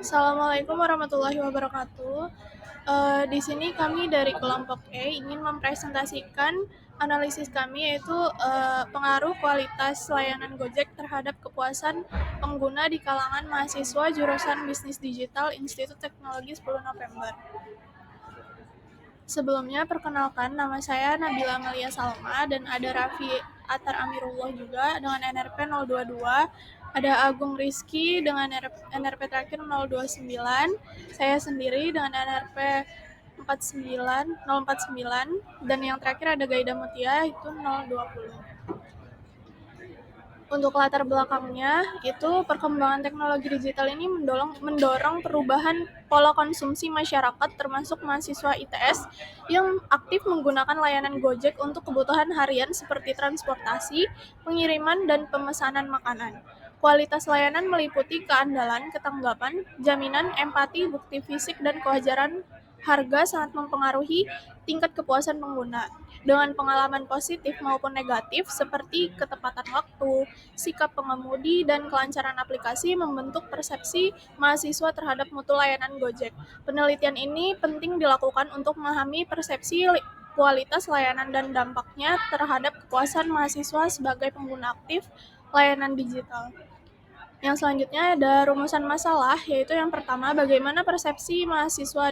Assalamualaikum warahmatullahi wabarakatuh. Di sini kami dari kelompok E ingin mempresentasikan analisis kami yaitu pengaruh kualitas layanan Gojek terhadap kepuasan pengguna di kalangan mahasiswa jurusan Bisnis Digital Institut Teknologi 10 November. Sebelumnya perkenalkan, nama saya Nabila Melia Salma dan ada Raffi Atar Amirullah juga dengan NRP 022, ada Agung Rizky dengan NRP terakhir 029, saya sendiri dengan NRP 049, dan yang terakhir ada Gaida Mutia itu 020. Untuk latar belakangnya, itu perkembangan teknologi digital ini mendorong perubahan pola konsumsi masyarakat termasuk mahasiswa ITS yang aktif menggunakan layanan Gojek untuk kebutuhan harian seperti transportasi, pengiriman, dan pemesanan makanan. Kualitas layanan meliputi keandalan, ketanggapan, jaminan, empati, bukti fisik, dan kewajaran harga sangat mempengaruhi tingkat kepuasan pengguna. Dengan pengalaman positif maupun negatif seperti ketepatan waktu, sikap pengemudi, dan kelancaran aplikasi membentuk persepsi mahasiswa terhadap mutu layanan Gojek. Penelitian ini penting dilakukan untuk memahami persepsi kualitas layanan dan dampaknya terhadap kepuasan mahasiswa sebagai pengguna aktif layanan digital. Yang selanjutnya ada rumusan masalah, yaitu yang pertama, bagaimana persepsi mahasiswa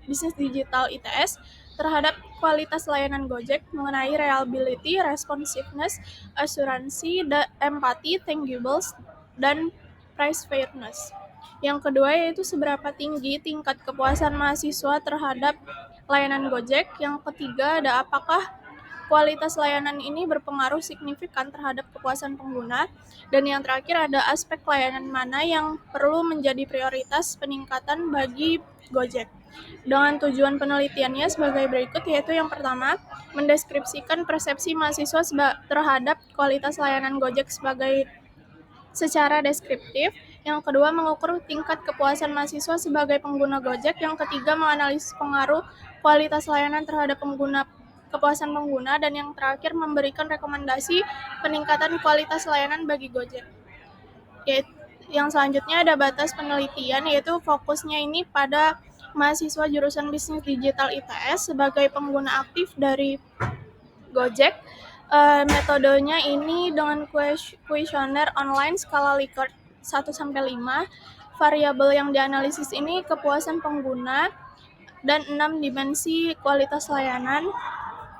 bisnis digital ITS terhadap kualitas layanan Gojek mengenai reliability, responsiveness, asuransi, empati, tangibles, dan price fairness. Yang kedua yaitu seberapa tinggi tingkat kepuasan mahasiswa terhadap layanan Gojek. Yang ketiga ada apakah kualitas layanan ini berpengaruh signifikan terhadap kepuasan pengguna. Dan yang terakhir ada aspek layanan mana yang perlu menjadi prioritas peningkatan bagi Gojek. Dengan tujuan penelitiannya sebagai berikut, yaitu yang pertama, mendeskripsikan persepsi mahasiswa terhadap kualitas layanan Gojek secara deskriptif. Yang kedua, mengukur tingkat kepuasan mahasiswa sebagai pengguna Gojek. Yang ketiga, menganalisis pengaruh kualitas layanan terhadap kepuasan pengguna. Dan yang terakhir, memberikan rekomendasi peningkatan kualitas layanan bagi Gojek. Yang selanjutnya ada batas penelitian, yaitu fokusnya ini pada mahasiswa jurusan Bisnis Digital ITS sebagai pengguna aktif dari Gojek. Metodenya ini dengan kuesioner online skala Likert 1-5. Variabel yang dianalisis ini kepuasan pengguna dan 6 dimensi kualitas layanan.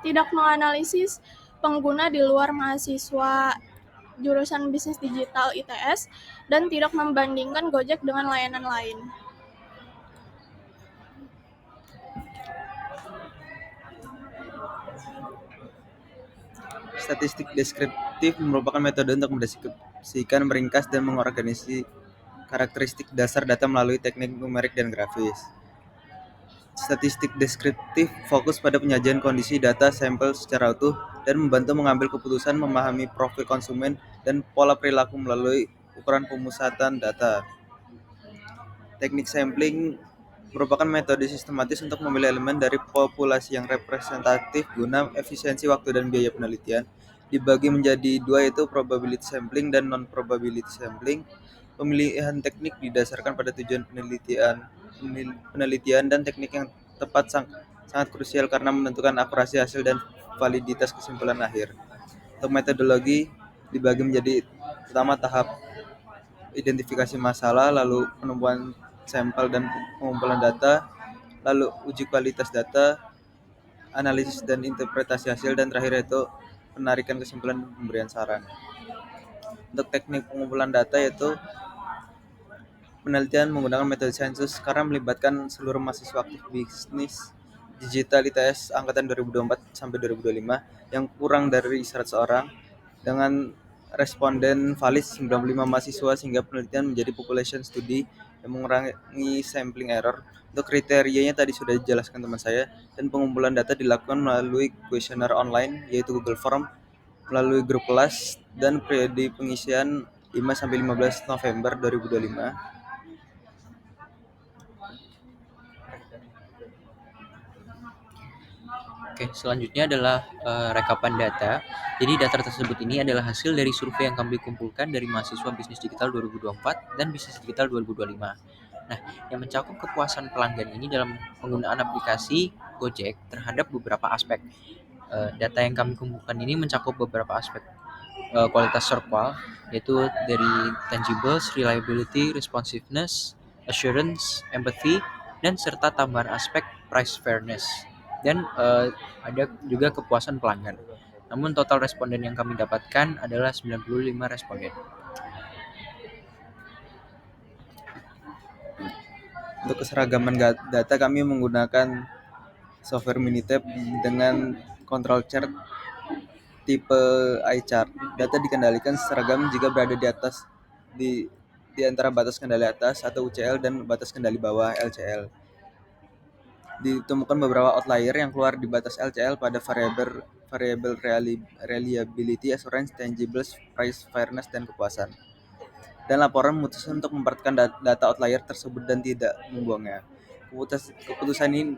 Tidak menganalisis pengguna di luar mahasiswa jurusan Bisnis Digital ITS dan tidak membandingkan Gojek dengan layanan lain. Statistik deskriptif merupakan metode untuk mendeskripsikan, meringkas, dan mengorganisasi karakteristik dasar data melalui teknik numerik dan grafis. Statistik deskriptif fokus pada penyajian kondisi data sampel secara utuh dan membantu mengambil keputusan, memahami profil konsumen, dan pola perilaku melalui ukuran pemusatan data. Teknik sampling merupakan metode sistematis untuk memilih elemen dari populasi yang representatif guna efisiensi waktu dan biaya penelitian. Dibagi menjadi dua, yaitu probability sampling dan non-probability sampling. Pemilihan teknik didasarkan pada tujuan penelitian dan teknik yang tepat sangat krusial karena menentukan akurasi hasil dan validitas kesimpulan akhir. Untuk metodologi dibagi menjadi pertama tahap identifikasi masalah, lalu penumpuan sampel dan pengumpulan data, lalu uji kualitas data, analisis dan interpretasi hasil, dan terakhir yaitu penarikan kesimpulan dan pemberian saran. Untuk teknik pengumpulan data yaitu penelitian menggunakan metode sensus karena melibatkan seluruh mahasiswa aktif bisnis digital ITS angkatan 2024 sampai 2025 yang kurang dari 100 orang dengan responden valid 95 mahasiswa, sehingga penelitian menjadi population study yang mengurangi sampling error. Untuk kriterianya tadi sudah dijelaskan teman saya, dan pengumpulan data dilakukan melalui kuesioner online yaitu Google Form, melalui grup kelas, dan periode pengisian 5-15 November 2025. Oke, selanjutnya adalah rekapan data. Jadi data tersebut ini adalah hasil dari survei yang kami kumpulkan dari mahasiswa Bisnis Digital 2024 dan Bisnis Digital 2025. Nah, yang mencakup kepuasan pelanggan ini dalam penggunaan aplikasi Gojek terhadap beberapa aspek. Data yang kami kumpulkan ini mencakup beberapa aspek kualitas server, yaitu dari tangibles, reliability, responsiveness, assurance, empathy, dan serta tambahan aspek price fairness. Dan ada juga kepuasan pelanggan. Namun total responden yang kami dapatkan adalah 95 responden. Untuk keseragaman data kami menggunakan software Minitab dengan control chart tipe iChart. Data dikendalikan seragam jika berada di antara batas kendali atas atau UCL dan batas kendali bawah LCL. Ditemukan beberapa outlier yang keluar di batas LCL pada variabel reliability, assurance, tangibles, price fairness, dan kepuasan. Dan laporan memutuskan untuk memperhatikan data outlier tersebut dan tidak membuangnya. Keputusan ini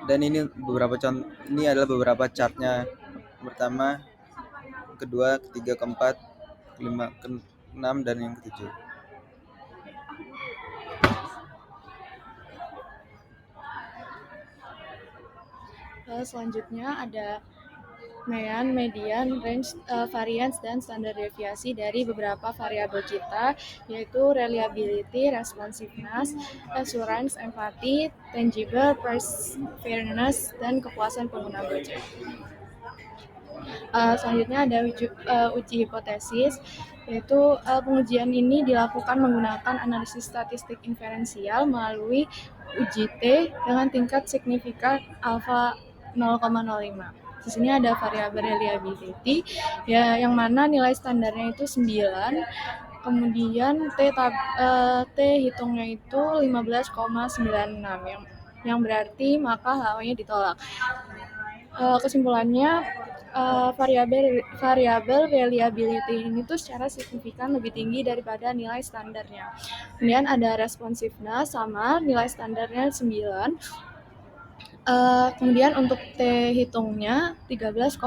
dan ini adalah beberapa chartnya. Pertama, kedua, ketiga, keempat, kelima, keenam, dan yang ketujuh. Selanjutnya ada mean, median, range, variance, dan standar deviasi dari beberapa variabel kita, yaitu reliability, responsiveness, assurance, empathy, tangible, price fairness, dan kepuasan pengguna Gojek. Selanjutnya ada uji hipotesis, yaitu pengujian ini dilakukan menggunakan analisis statistik inferensial melalui uji T dengan tingkat signifikan alfa 0,05. Di sini ada variabel reliability ya, yang mana nilai standarnya itu 9. Kemudian T hitungnya itu 15,96 yang berarti maka HO-nya ditolak. Kesimpulannya variabel reliability ini tuh secara signifikan lebih tinggi daripada nilai standarnya. Kemudian ada responsiveness sama nilai standarnya 9. Kemudian untuk T hitungnya 13,80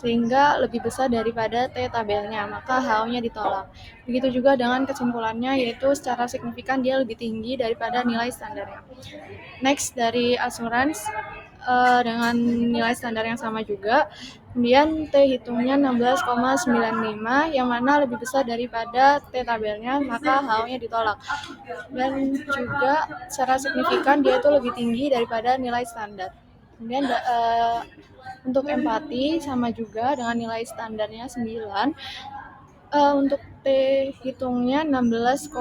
sehingga lebih besar daripada T tabelnya, maka HO-nya ditolak. Begitu juga dengan kesimpulannya, yaitu secara signifikan dia lebih tinggi daripada nilai standarnya. Next, dari assurance dengan nilai standar yang sama juga. Kemudian T hitungnya 16,95 yang mana lebih besar daripada T tabelnya, maka HO-nya ditolak. Dan juga secara signifikan dia itu lebih tinggi daripada nilai standar. Kemudian untuk empati sama juga dengan nilai standarnya 9. Untuk T hitungnya 16,1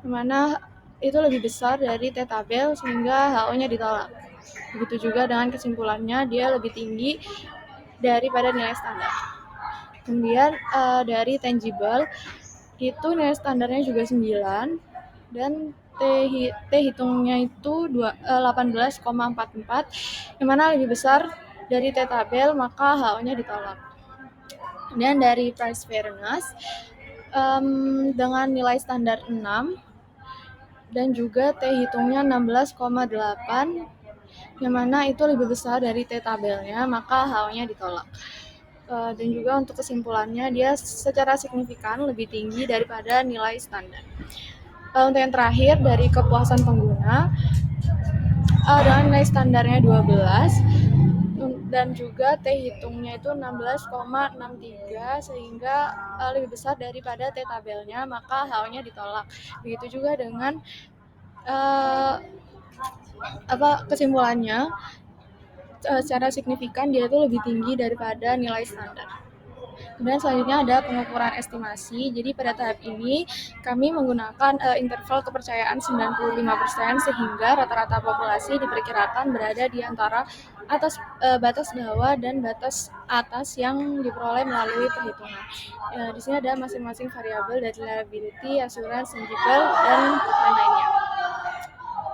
mana itu lebih besar dari T tabel sehingga HO-nya ditolak. Begitu juga dengan kesimpulannya dia lebih tinggi daripada nilai standar. Kemudian dari tangible itu nilai standarnya juga 9 dan T hitungnya itu 18,44 yang mana lebih besar dari T tabel, maka HO-nya ditolak. Kemudian dari price fairness dengan nilai standar 6 dan juga T hitungnya 16,8 yang mana itu lebih besar dari T tabelnya, maka HO-nya ditolak. Dan juga untuk kesimpulannya dia secara signifikan lebih tinggi daripada nilai standar. Untuk yang terakhir dari kepuasan pengguna dengan nilai standarnya 12 dan juga T hitungnya itu 16,63 sehingga lebih besar daripada T tabelnya, maka HO-nya ditolak. Begitu juga dengan kesimpulannya secara signifikan dia itu lebih tinggi daripada nilai standar. Kemudian selanjutnya ada pengukuran estimasi. Jadi pada tahap ini kami menggunakan interval kepercayaan 95% sehingga rata-rata populasi diperkirakan berada di antara batas bawah dan batas atas yang diperoleh melalui perhitungan. Di sini ada masing-masing variabel dari reliability, assurance, tangible, dan lain-lainnya.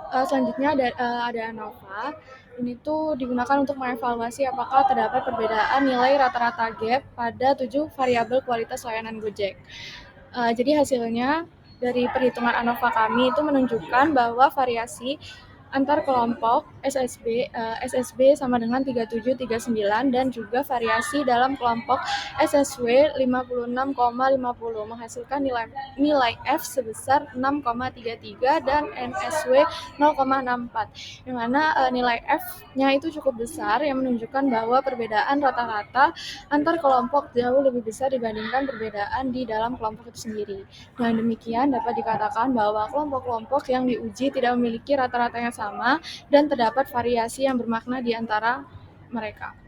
Selanjutnya ada ANOVA. Ini tuh digunakan untuk mengevaluasi apakah terdapat perbedaan nilai rata-rata gap pada 7 variabel kualitas layanan Gojek. Jadi hasilnya dari perhitungan ANOVA kami itu menunjukkan bahwa variasi antar kelompok SSB sama dengan 3739 dan juga variasi dalam kelompok SSW 56,50 menghasilkan nilai F sebesar 6,33 dan NSW 0,64, di mana nilai F-nya itu cukup besar yang menunjukkan bahwa perbedaan rata-rata antar kelompok jauh lebih besar dibandingkan perbedaan di dalam kelompok itu sendiri. Dengan demikian, dapat dikatakan bahwa kelompok-kelompok yang diuji tidak memiliki rata-rata yang sama dan terdapat variasi yang bermakna di antara mereka.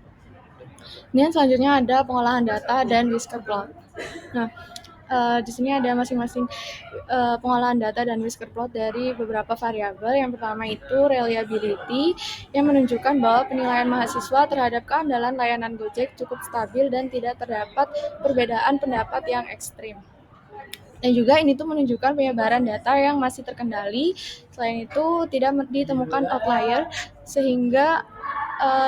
Kemudian selanjutnya ada pengolahan data dan whisker plot. Nah, di sini ada masing-masing pengolahan data dan whisker plot dari beberapa variabel. Yang pertama itu reliability, yang menunjukkan bahwa penilaian mahasiswa terhadap keandalan layanan Gojek cukup stabil dan tidak terdapat perbedaan pendapat yang ekstrim. Dan juga ini tuh menunjukkan penyebaran data yang masih terkendali. Selain itu tidak ditemukan outlier sehingga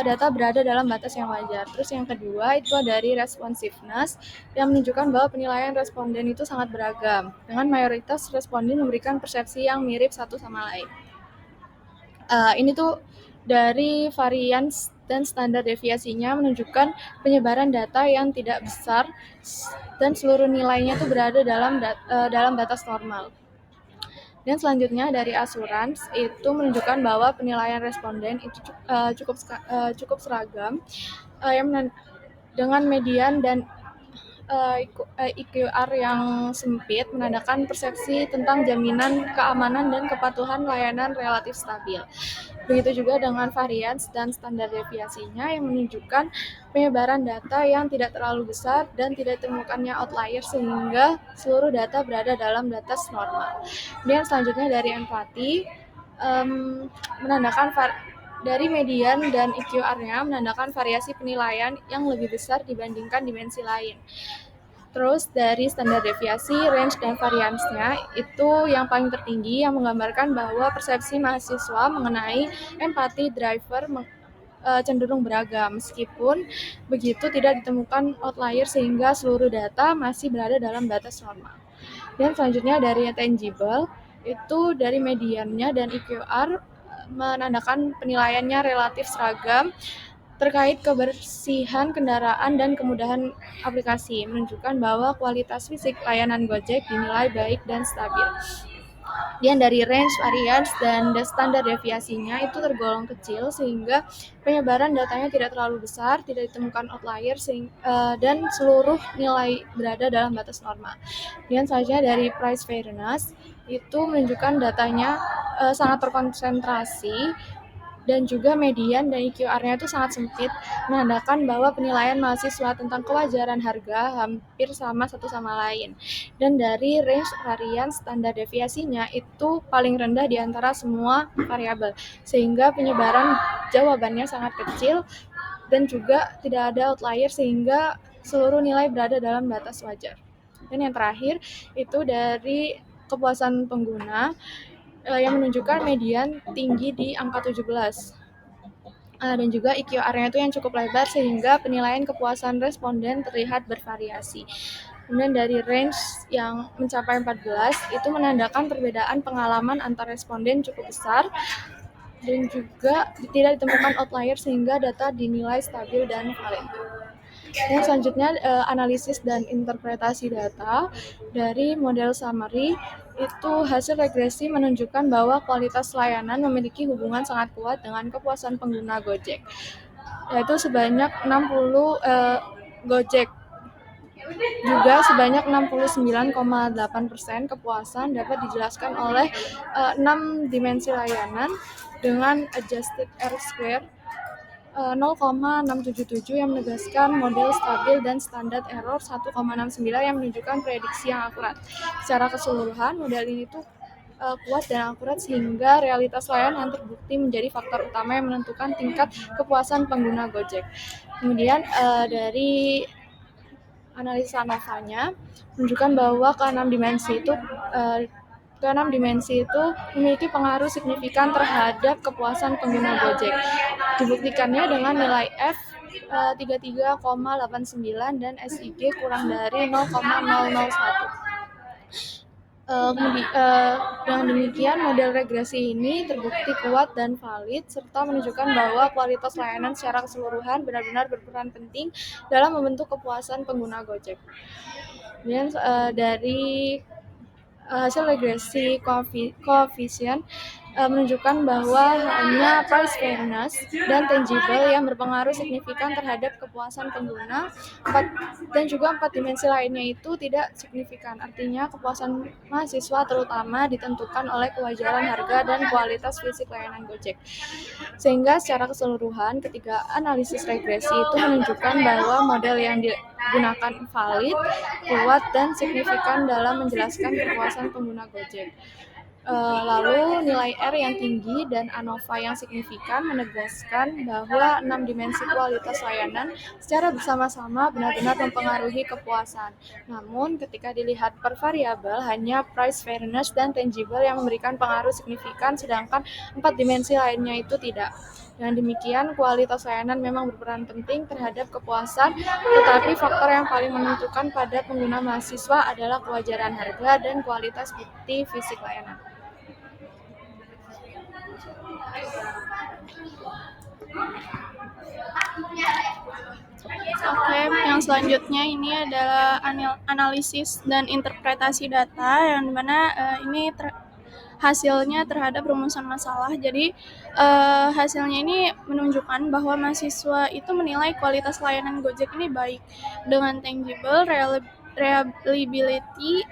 data berada dalam batas yang wajar. Terus yang kedua itu dari responsiveness yang menunjukkan bahwa penilaian responden itu sangat beragam, dengan mayoritas responden memberikan persepsi yang mirip satu sama lain. Ini tuh dari varians dan standar deviasinya menunjukkan penyebaran data yang tidak besar dan seluruh nilainya tuh berada dalam batas normal. Dan selanjutnya dari asurans itu menunjukkan bahwa penilaian responden itu cukup seragam dengan median dan IQR yang sempit menandakan persepsi tentang jaminan keamanan dan kepatuhan layanan relatif stabil. Begitu juga dengan varians dan standar deviasinya yang menunjukkan penyebaran data yang tidak terlalu besar dan tidak ditemukannya outlier sehingga seluruh data berada dalam batas normal. Dan selanjutnya dari empati menandakan dari median dan IQR-nya menandakan variasi penilaian yang lebih besar dibandingkan dimensi lain. Terus dari standar deviasi, range dan variansnya itu yang paling tertinggi yang menggambarkan bahwa persepsi mahasiswa mengenai empati driver cenderung beragam. Meskipun begitu tidak ditemukan outlier sehingga seluruh data masih berada dalam batas normal. Dan selanjutnya dari tangible itu dari mediannya dan IQR menandakan penilaiannya relatif seragam terkait kebersihan kendaraan dan kemudahan aplikasi, menunjukkan bahwa kualitas fisik layanan Gojek dinilai baik dan stabil. Dan dari range, varians, dan standar deviasinya itu tergolong kecil sehingga penyebaran datanya tidak terlalu besar, tidak ditemukan outlier dan seluruh nilai berada dalam batas normal. Dan selanjutnya dari price fairness itu menunjukkan datanya sangat terkonsentrasi dan juga median dan IQR-nya itu sangat sempit, menandakan bahwa penilaian mahasiswa tentang kewajaran harga hampir sama satu sama lain. Dan dari range varian standar deviasinya itu paling rendah di antara semua variabel, sehingga penyebaran jawabannya sangat kecil dan juga tidak ada outlier sehingga seluruh nilai berada dalam batas wajar. Dan yang terakhir itu dari kepuasan pengguna yang menunjukkan median tinggi di angka 17. Dan juga IQR-nya itu yang cukup lebar sehingga penilaian kepuasan responden terlihat bervariasi. Kemudian dari range yang mencapai 14 itu menandakan perbedaan pengalaman antar responden cukup besar dan juga tidak ditemukan outlier sehingga data dinilai stabil dan valid. Dan selanjutnya analisis dan interpretasi data dari model summary itu hasil regresi menunjukkan bahwa kualitas layanan memiliki hubungan sangat kuat dengan kepuasan pengguna Gojek, yaitu sebanyak 60 Gojek juga sebanyak 69,8% kepuasan dapat dijelaskan oleh 6 dimensi layanan dengan adjusted R-square 0,677 yang menegaskan model stabil dan standar error 1,69 yang menunjukkan prediksi yang akurat. Secara keseluruhan, model ini tuh kuat dan akurat sehingga realitas layanan terbukti menjadi faktor utama yang menentukan tingkat kepuasan pengguna Gojek. Kemudian dari analisa ANOVA-nya menunjukkan bahwa keenam dimensi itu memiliki pengaruh signifikan terhadap kepuasan pengguna Gojek. Dibuktikannya dengan nilai F 33,89 dan SIG kurang dari 0,001. Dengan demikian, model regresi ini terbukti kuat dan valid, serta menunjukkan bahwa kualitas layanan secara keseluruhan benar-benar berperan penting dalam membentuk kepuasan pengguna Gojek. Kemudian dari hasil regresi koefisien menunjukkan bahwa hanya price fairness dan tangible yang berpengaruh signifikan terhadap kepuasan pengguna, dan juga 4 dimensi lainnya itu tidak signifikan. Artinya kepuasan mahasiswa terutama ditentukan oleh kewajaran harga dan kualitas fisik layanan Gojek. Sehingga secara keseluruhan, ketiga analisis regresi itu menunjukkan bahwa model yang digunakan valid, kuat, dan signifikan dalam menjelaskan kepuasan pengguna Gojek. Lalu nilai R yang tinggi dan ANOVA yang signifikan menegaskan bahwa 6 dimensi kualitas layanan secara bersama-sama benar-benar mempengaruhi kepuasan. Namun ketika dilihat per variabel, hanya price fairness dan tangible yang memberikan pengaruh signifikan, sedangkan 4 dimensi lainnya itu tidak. Dengan demikian, kualitas layanan memang berperan penting terhadap kepuasan, tetapi faktor yang paling menentukan pada pengguna mahasiswa adalah kewajaran harga dan kualitas bukti fisik layanan. Oke, yang selanjutnya ini adalah analisis dan interpretasi data, yang dimana ini hasilnya terhadap rumusan masalah. Jadi hasilnya ini menunjukkan bahwa mahasiswa itu menilai kualitas layanan Gojek ini baik dengan tangible, reliability,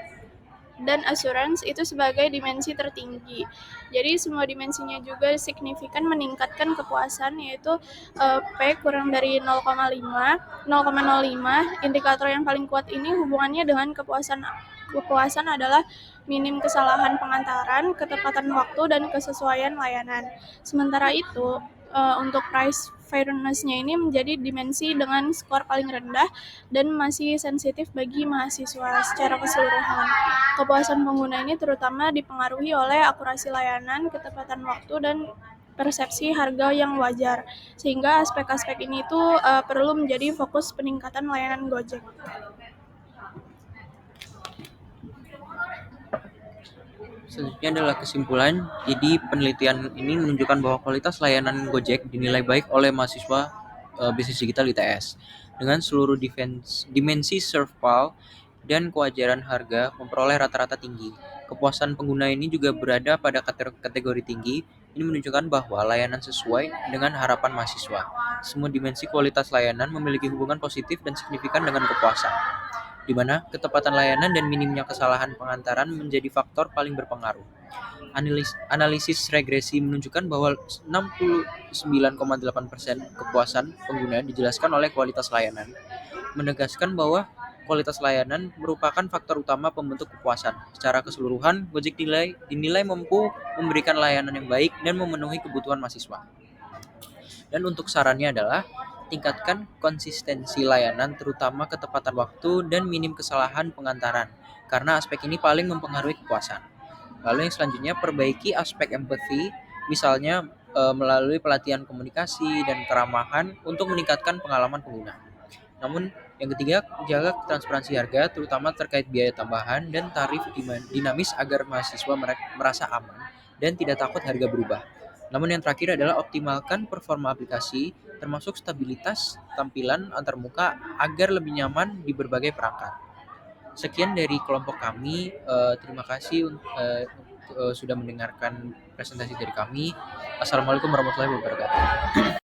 dan assurance itu sebagai dimensi tertinggi. Jadi semua dimensinya juga signifikan meningkatkan kepuasan, yaitu P kurang dari 0,05. Indikator yang paling kuat ini hubungannya dengan kepuasan adalah minim kesalahan pengantaran, ketepatan waktu, dan kesesuaian layanan. Sementara itu, untuk price fairness-nya ini menjadi dimensi dengan skor paling rendah dan masih sensitif bagi mahasiswa secara keseluruhan. Kepuasan pengguna ini terutama dipengaruhi oleh akurasi layanan, ketepatan waktu, dan persepsi harga yang wajar, sehingga aspek-aspek ini tuh perlu menjadi fokus peningkatan layanan Gojek. Selanjutnya adalah kesimpulan. Jadi penelitian ini menunjukkan bahwa kualitas layanan Gojek dinilai baik oleh mahasiswa bisnis digital ITS dengan seluruh dimensi serval dan kewajaran harga memperoleh rata-rata tinggi. Kepuasan pengguna ini juga berada pada kategori tinggi. Ini menunjukkan bahwa layanan sesuai dengan harapan mahasiswa. Semua dimensi kualitas layanan memiliki hubungan positif dan signifikan dengan kepuasan, di mana ketepatan layanan dan minimnya kesalahan pengantaran menjadi faktor paling berpengaruh. Analisis regresi menunjukkan bahwa 69,8% kepuasan pengguna dijelaskan oleh kualitas layanan, menegaskan bahwa kualitas layanan merupakan faktor utama pembentuk kepuasan. Secara keseluruhan, Gojek dinilai mampu memberikan layanan yang baik dan memenuhi kebutuhan mahasiswa. Dan untuk sarannya adalah tingkatkan konsistensi layanan, terutama ketepatan waktu dan minim kesalahan pengantaran, karena aspek ini paling mempengaruhi kepuasan. Lalu yang selanjutnya, perbaiki aspek empati, misalnya melalui pelatihan komunikasi dan keramahan untuk meningkatkan pengalaman pengguna. Namun yang ketiga, jaga transparansi harga, terutama terkait biaya tambahan dan tarif dinamis agar mahasiswa merasa aman dan tidak takut harga berubah. Namun yang terakhir adalah optimalkan performa aplikasi, termasuk stabilitas tampilan antarmuka agar lebih nyaman di berbagai perangkat. Sekian dari kelompok kami. Terima kasih sudah mendengarkan presentasi dari kami. Assalamualaikum warahmatullahi wabarakatuh.